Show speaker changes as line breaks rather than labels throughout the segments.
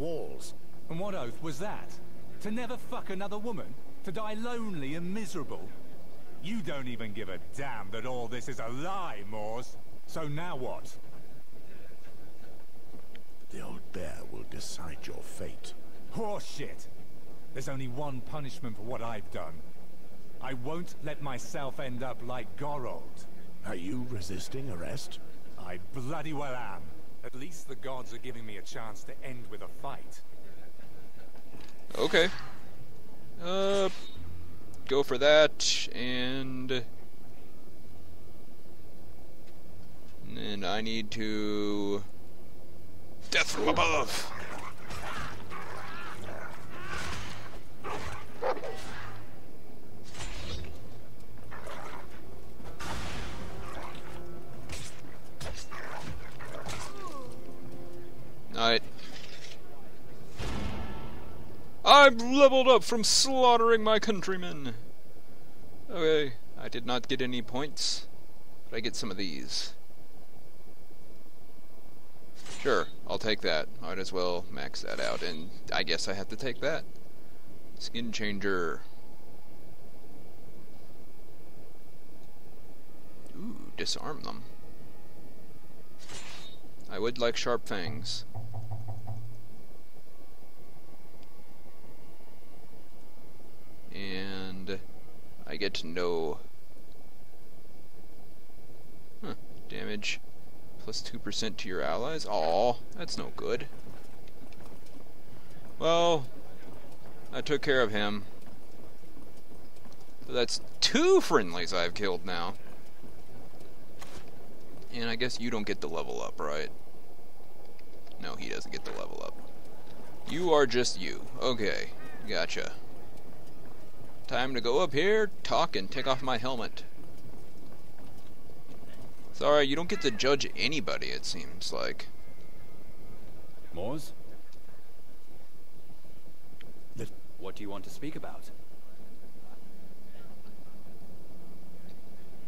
walls.
And what oath was that? To never fuck another woman? To die lonely and miserable? You don't even give a damn that all this is a lie, Moors. So now what?
The old bear will decide your fate.
Horseshit! There's only one punishment for what I've done. I won't let myself end up like Gorold.
Are you resisting arrest?
I bloody well am. At least the gods are giving me a chance to end with a fight.
Okay. Go for that, and then I need to... Death from above! Alright. I'm leveled up from slaughtering my countrymen! Okay, I did not get any points, but I get some of these. Sure, I'll take that. Might as well max that out, and I guess I have to take that. Skin changer. Ooh, disarm them. I would like sharp fangs. And I get to know damage plus 2% to your allies. Aw, that's no good. Well, I took care of him. So that's 2 friendlies I've killed now. And I guess you don't get the level up, right? No, he doesn't get the level up. You are just you. Okay, gotcha. Time to go up here, talk, and take off my helmet. Sorry, you don't get to judge anybody, it seems like.
Moors? What do you want to speak about?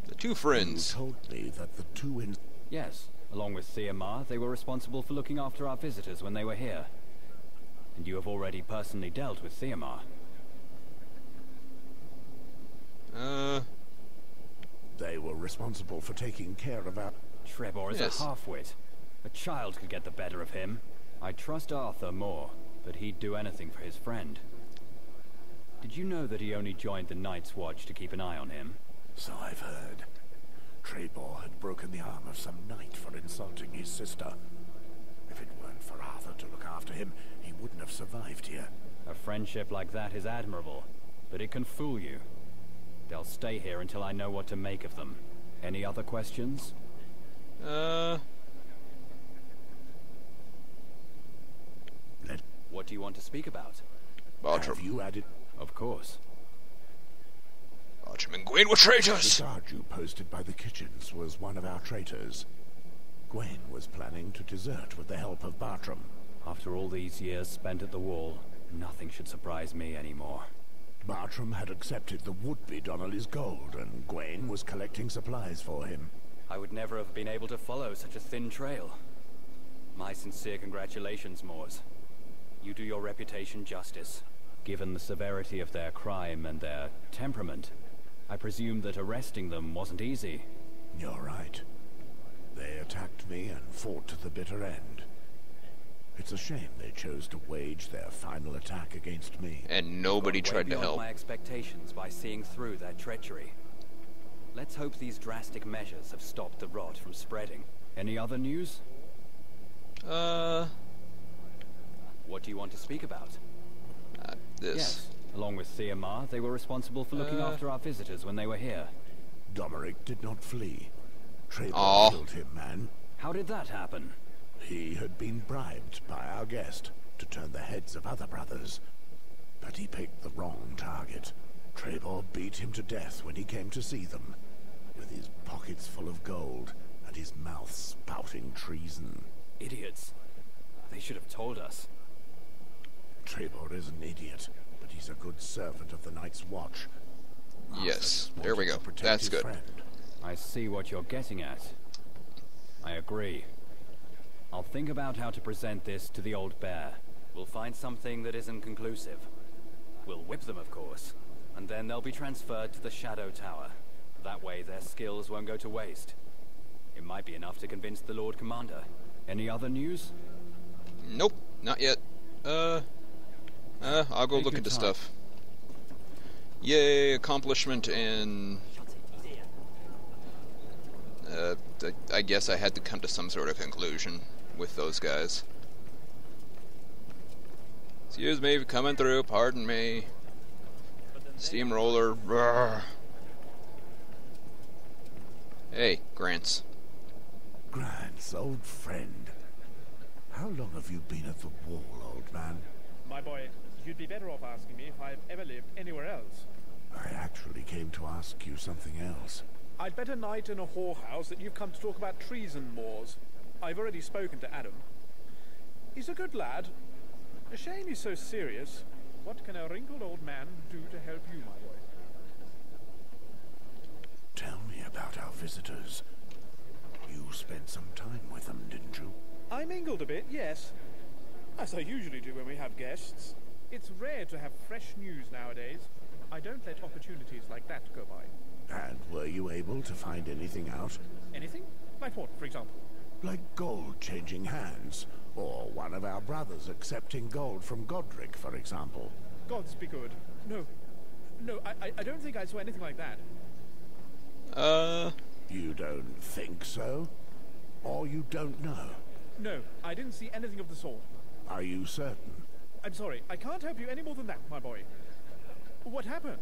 The 2 friends.
You told me that the 2 in...
Yes, along with Theomar, they were responsible for looking after our visitors when they were here. And you have already personally dealt with Theomar.
They were responsible for taking care of our...
Trebor is
Yes.
a half-wit. A child could get the better of him. I trust Arthur more, but he'd do anything for his friend. Did you know that he only joined the Nightwatch to keep an eye on him?
So I've heard. Trebor had broken the arm of some knight for insulting his sister. If it weren't for Arthur to look after him, he wouldn't have survived here.
A friendship like that is admirable, but it can fool you. They'll stay here until I know what to make of them. Any other questions? What do you want to speak about?
Have you added...
Of course.
Bartram and Gwen were traitors!
The guard you posted by the kitchens was one of our traitors. Gwen was planning to desert with the help of Bartram.
After all these years spent at the wall, nothing should surprise me anymore.
Bartram had accepted the would-be Donnelly's gold, and Gwen was collecting supplies for him.
I would never have been able to follow such a thin trail. My sincere congratulations, Moors. You do your reputation justice. Given the severity of their crime and their temperament, I presume that arresting them wasn't easy.
You're right. They attacked me and fought to the bitter end. It's a shame they chose to wage their final attack against me.
And nobody tried to
beyond
help.
my expectations by seeing through their treachery. Let's hope these drastic measures have stopped the rot from spreading. Any other news? What do you want to speak about?
This.
Yes, along with Theomar, they were responsible for looking after our visitors when they were here.
Domeric did not flee. Trebor
Aw.
killed him, man.
How did that happen?
He had been bribed by our guest to turn the heads of other brothers. But he picked the wrong target. Trebor beat him to death when he came to see them, with his pockets full of gold and his mouth spouting treason.
Idiots. They should have told us.
Trebor is an idiot, but he's a good servant of the Night's Watch. Arthur
Yes,
just
there we
wanted
go.
to protect
That's
his
good.
friend.
I see what you're getting at. I agree. I'll think about how to present this to the old bear. We'll find something that isn't conclusive. We'll whip them, of course, and then they'll be transferred to the Shadow Tower. That way their skills won't go to waste. It might be enough to convince the Lord Commander. Any other news?
Nope, not yet. I'll go look into stuff. Yay, accomplishment and... I guess I had to come to some sort of conclusion with those guys. Excuse me for coming through, pardon me. Steamroller. Roar. Hey, Grants.
Grants, old friend. How long have you been at the wall, old man?
My boy, you'd be better off asking me if I've ever lived anywhere else.
I actually came to ask you something else.
I'd bet a night in a whorehouse that you've come to talk about treason, Moors. I've already spoken to Adam. He's a good lad. A shame he's so serious. What can a wrinkled old man do to help you, my boy?
Tell me about our visitors. You spent some time with them, didn't you?
I mingled a bit, yes. As I usually do when we have guests. It's rare to have fresh news nowadays. I don't let opportunities like that go by.
And were you able to find anything out?
Anything? Like what, for example?
Like gold changing hands, or one of our brothers accepting gold from Godric, for example.
Gods be good. No, I don't think I saw anything like that.
You don't think so? Or you don't know?
No, I didn't see anything of the sort.
Are you certain?
I'm sorry, I can't help you any more than that, my boy. What happened?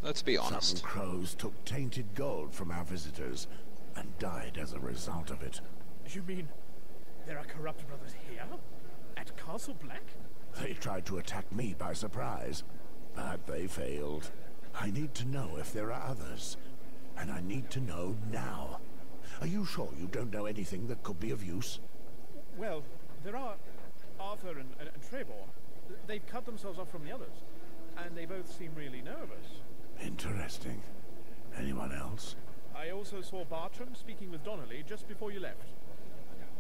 Let's be honest.
Some crows took tainted gold from our visitors and died as a result of it.
You mean there are corrupt brothers here? At Castle Black?
They tried to attack me by surprise, but they failed. I need to know if there are others, and I need to know now. Are you sure you don't know anything that could be of use?
Well, there are Arthur and Trebor. They've cut themselves off from the others, and they both seem really nervous.
Interesting. Anyone else?
I also saw Bartram speaking with Donnelly just before you left.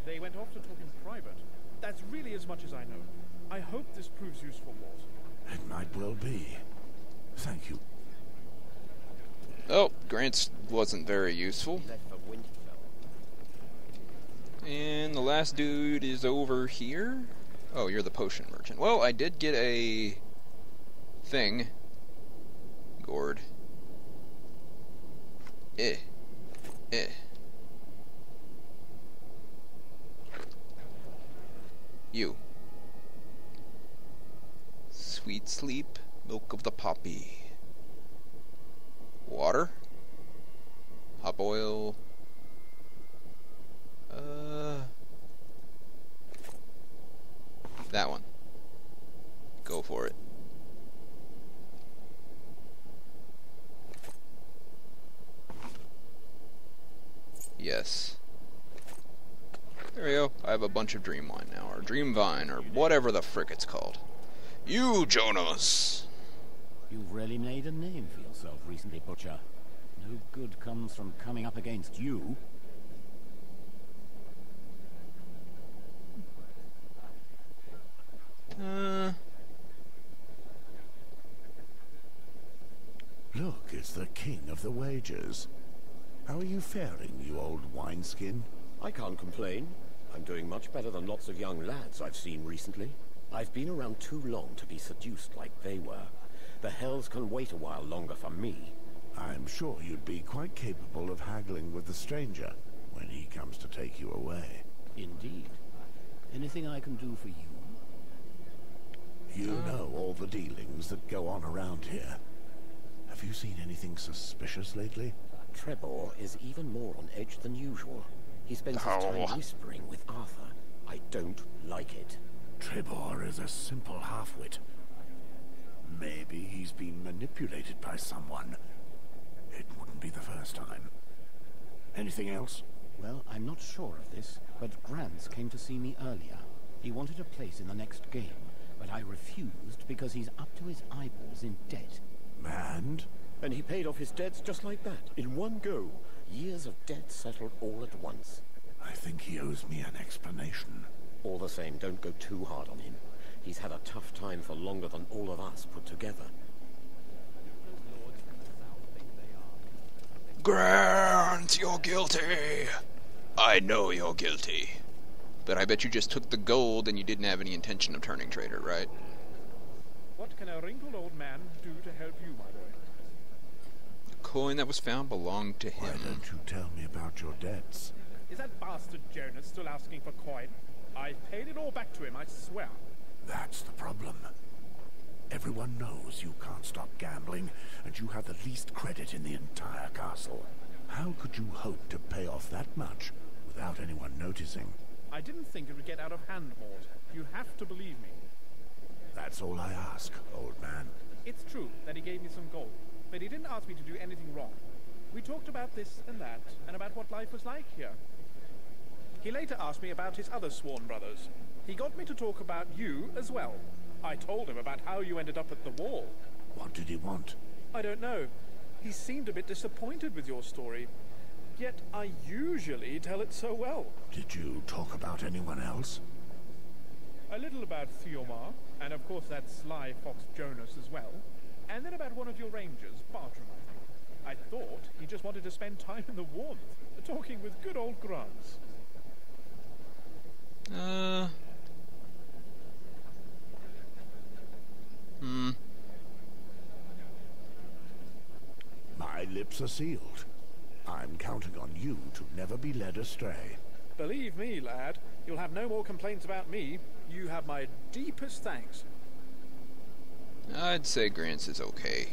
They went off to talk in private. That's really as much as I know. I hope this proves useful, Walt.
It might well be. Thank you.
Oh, Grants wasn't very useful. And the last dude is over here. Oh, you're the potion merchant. Well, I did get a thing. Gourd. You. Sweet sleep, milk of the poppy. Water. Hop oil. That one. Go for it. Yes. There we go. I have a bunch of dream wine now, or dream vine, or whatever the frick it's called. You, Jonas!
You've really made a name for yourself recently, Butcher. No good comes from coming up against you.
Look, it's the king of the wagers. How are you faring, you old wineskin?
I can't complain. I'm doing much better than lots of young lads I've seen recently. I've been around too long to be seduced like they were. The hells can wait a while longer for me.
I'm sure you'd be quite capable of haggling with the stranger when he comes to take you away.
Indeed. Anything I can do for you?
You know all the dealings that go on around here. Have you seen anything suspicious lately?
Trebor is even more on edge than usual. He spends his time whispering with Arthur. I don't like it.
Trebor is a simple half-wit. Maybe he's been manipulated by someone. It wouldn't be the first time. Anything else?
Well, I'm not sure of this, but Grants came to see me earlier. He wanted a place in the next game, but I refused because he's up to his eyeballs in debt.
And?
And he paid off his debts just like that, in one go. Years of debt settled all at once.
I think he owes me an explanation.
All the same, don't go too hard on him. He's had a tough time for longer than all of us put together.
Grant, you're guilty. I know you're guilty. But I bet you just took the gold and you didn't have any intention of turning traitor, right?
What can a wrinkled old man do to help you, my boy?
The coin that was found belonged to
Why
him.
don't you tell me about your debts?
Is that bastard Jonas still asking for coin? I paid it all back to him, I swear.
That's the problem. Everyone knows you can't stop gambling, and you have the least credit in the entire castle. How could you hope to pay off that much without anyone noticing?
I didn't think it would get out of hand, Mort. You have to believe me.
That's all I ask, old man.
It's true that he gave me some gold, but he didn't ask me to do anything wrong. We talked about this and that, and about what life was like here. He later asked me about his other sworn brothers. He got me to talk about you as well. I told him about how you ended up at the wall.
What did he want?
I don't know. He seemed a bit disappointed with your story. Yet I usually tell it so well.
Did you talk about anyone else?
A little about Theomar, and of course that sly fox Jonas as well. And then about one of your rangers, Bartram, I think. I thought he just wanted to spend time in the warmth, talking with good old Grants.
My lips are sealed. I'm counting on you to never be led astray.
Believe me, lad, you'll have no more complaints about me. You have my deepest thanks.
I'd say Grants is okay.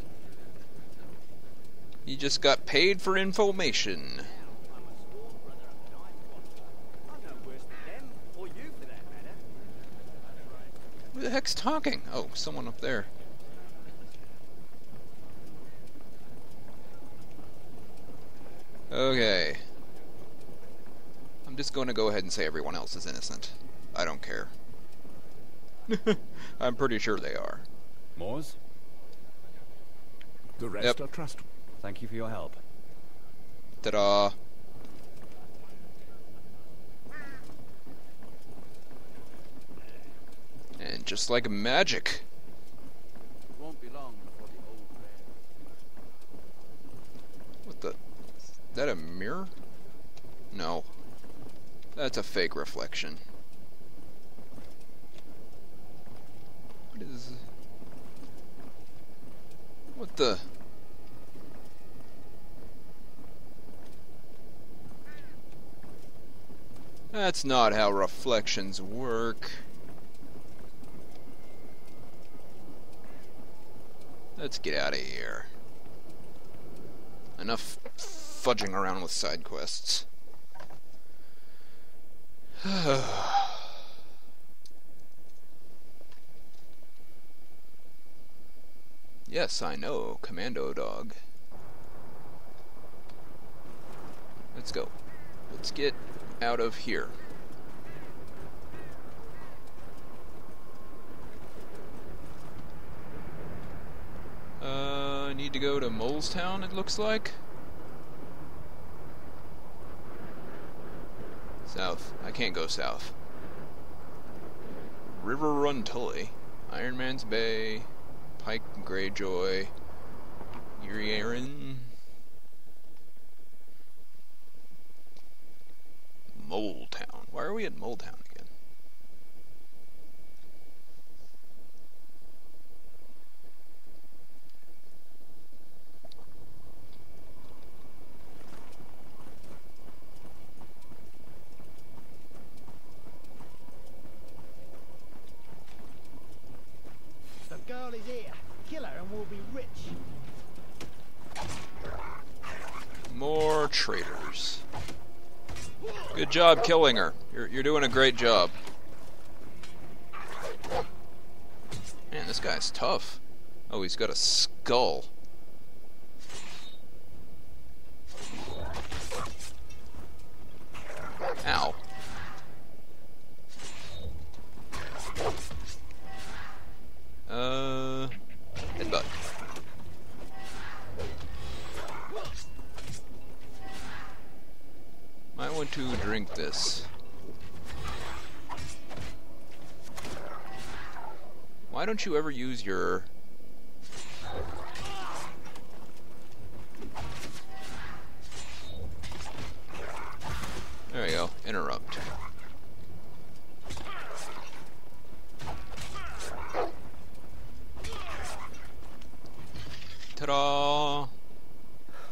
He just got paid for information. Who the heck's talking? Oh, someone up there. Okay. I'm just going to go ahead and say everyone else is innocent. I don't care. I'm pretty sure they are.
Moors,
The rest
Yep.
are trustworthy.
thank you for your help.
Ta-da. And just like magic.
Won't be long before the old man.
What the? Is that a mirror? No. That's a fake reflection. What is... What the... That's not how reflections work. Let's get out of here. Enough fudging around with side quests. Yes, I know, Commando Dog. Let's go. Let's get out of here. I need to go to Molestown, it looks like. South. I can't go south. River Run Tully. Iron Man's Bay. Pike Greyjoy. Erie Aaron. Moletown. Why are we at Moletown again?
The girl is here. Kill her and we'll be rich.
More traitors. Good job killing her. You're doing a great job. Man, this guy's tough. Oh, he's got a skull. Ow. Headbutt. Might want to drink this. Why don't you ever use your... There we go. Interrupt. Ta-da!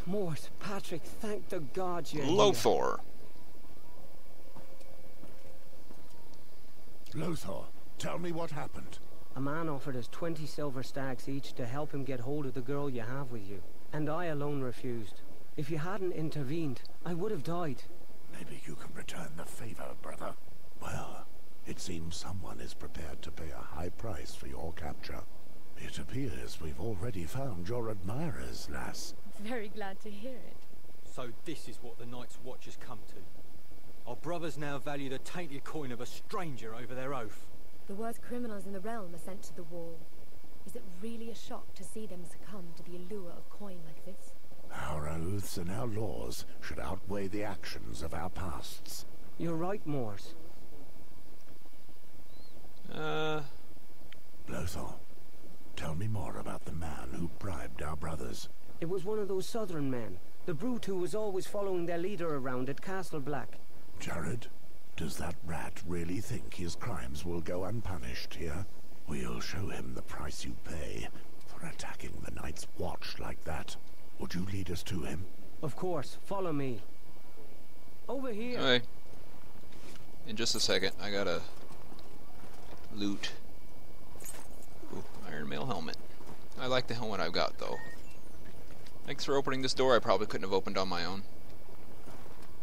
Mort, Patrick, thank the gods you're here.
Lothar.
Lothar, tell me what happened.
A man offered us 20 silver stags each to help him get hold of the girl you have with you, and I alone refused. If you hadn't intervened, I would have died.
Maybe you can return the favor, brother. Well, it seems someone is prepared to pay a high price for your capture. It appears we've already found your admirers, lass.
Very glad to hear it.
So this is what the Night's Watch has come to. Our brothers now value the tainted coin of a stranger over their oath.
The worst criminals in the realm are sent to the wall. Is it really a shock to see them succumb to the allure of coin like this?
Our oaths and our laws should outweigh the actions of our pasts.
You're right, Morse.
Lothar, tell me more about the man who bribed our brothers.
It was one of those southern men. The brute who was always following their leader around at Castle Black.
Jared, does that rat really think his crimes will go unpunished here? We'll show him the price you pay for attacking the Night's Watch like that. Would you lead us to him?
Of course. Follow me. Over here.
Okay. In just a second, I gotta loot. Ooh, Iron Mail helmet. I like the helmet I've got, though. Thanks for opening this door I probably couldn't have opened on my own.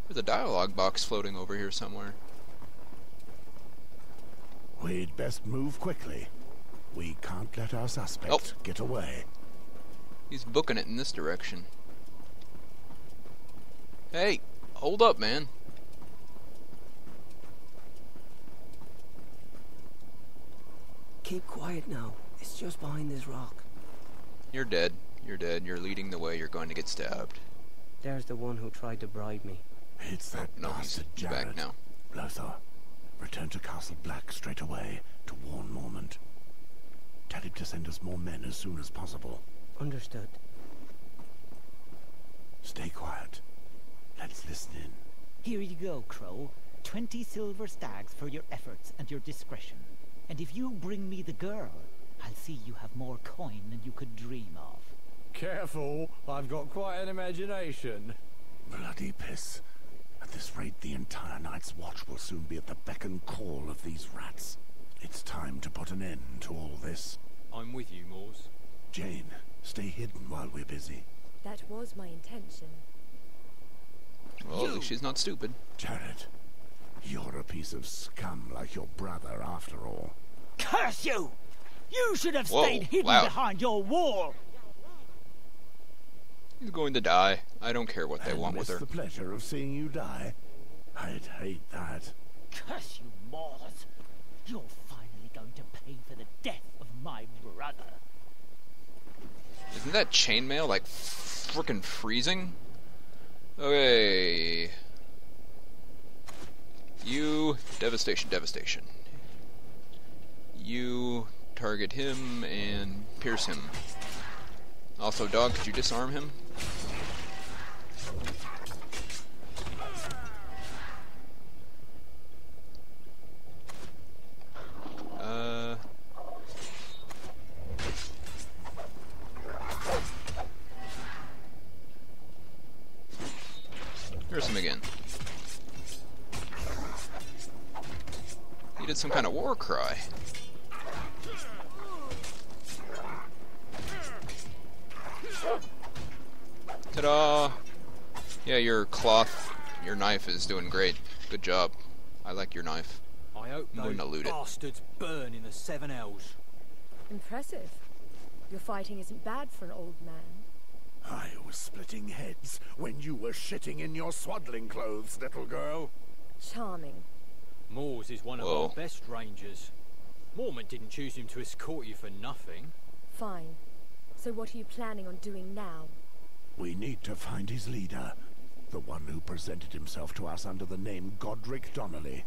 There's a dialogue box floating over here somewhere.
We'd best move quickly. We can't let our suspect get away.
He's booking it in this direction. Hey, hold up, man.
Keep quiet now. It's just behind this rock.
You're dead. You're dead. You're leading the way. You're going to get stabbed.
There's the one who tried to bribe me.
It's that bastard Jared.
Back now.
Lothar, return to Castle Black straight away to warn Mormont. Tell him to send us more men as soon as possible.
Understood.
Stay quiet. Let's listen in.
Here you go, Crow. 20 silver stags for your efforts and your discretion. And if you bring me the girl, I'll see you have more coin than you could dream of.
Careful, I've got quite an imagination.
Bloody piss. At this rate, the entire Night's Watch will soon be at the beck and call of these rats. It's time to put an end to all this.
I'm with you, Moors.
Jane, stay hidden while we're busy.
That was my intention.
Well, at least she's not stupid.
Jared, you're a piece of scum like your brother after all.
Curse you! You should have stayed hidden behind your wall!
He's going to die. I don't care what they want with her.
The pleasure of seeing you die. I'd hate that.
Curse you, Moors! You're finally going to pay for the death of my brother.
Isn't that chainmail like frickin' freezing? Okay. You devastation. You target him and pierce him. Also, dog, could you disarm him? Pierce him again. He did some kind of war cry. Ta-da! Yeah, your knife is doing great. Good job. I like your knife.
I hope
I'm
those bastards burn in the 7 L's.
Impressive. Your fighting isn't bad for an old man.
I was splitting heads when you were shitting in your swaddling clothes, little girl.
Charming.
Moors is one of our best rangers. Mormont didn't choose him to escort you for nothing.
Fine. So what are you planning on doing now?
We need to find his leader. The one who presented himself to us under the name Godric Donnelly.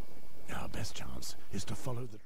Our best chance is to follow the...